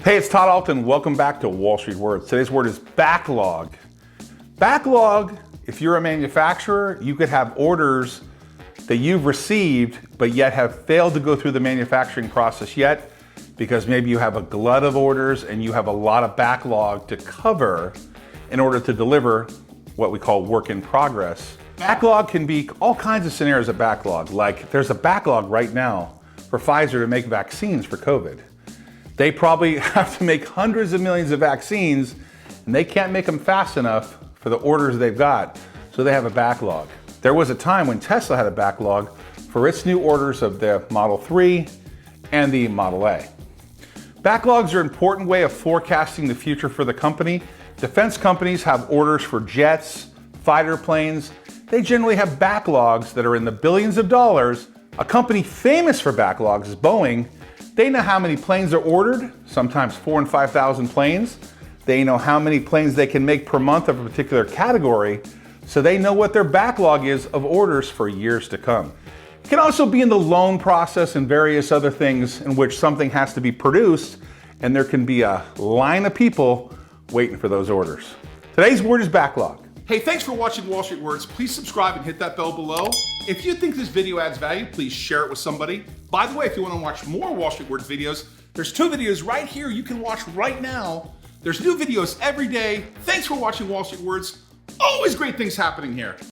Hey, it's Todd Ault and welcome back to Wall Street Words. Today's word is backlog. Backlog, if you're a manufacturer, you could have orders that you've received but yet have failed to go through the manufacturing process yet because maybe you have a glut of orders and you have a lot of backlog to cover in order to deliver what we call work in progress. Backlog can be all kinds of scenarios of backlog, like there's a backlog right now for Pfizer to make vaccines for COVID. They probably have to make hundreds of millions of vaccines and they can't make them fast enough for the orders they've got, so they have a backlog. There was a time when Tesla had a backlog for its new orders of the Model 3 and the Model A. Backlogs are an important way of forecasting the future for the company. Defense companies have orders for jets, fighter planes. They generally have backlogs that are in the billions of dollars. A company famous for backlogs is Boeing. They know how many planes are ordered, sometimes 4,000 and 5,000 planes. They know how many planes they can make per month of a particular category, so they know what their backlog is of orders for years to come. It can also be in the loan process and various other things in which something has to be produced, and there can be a line of people waiting for those orders. Today's word is backlog. Hey, thanks for watching Wall Street Words. Please subscribe and hit that bell below. If you think this video adds value, please share it with somebody. By the way, if you want to watch more Wall Street Words videos, there's 2 videos right here you can watch right now. There's new videos every day. Thanks for watching Wall Street Words. Always great things happening here.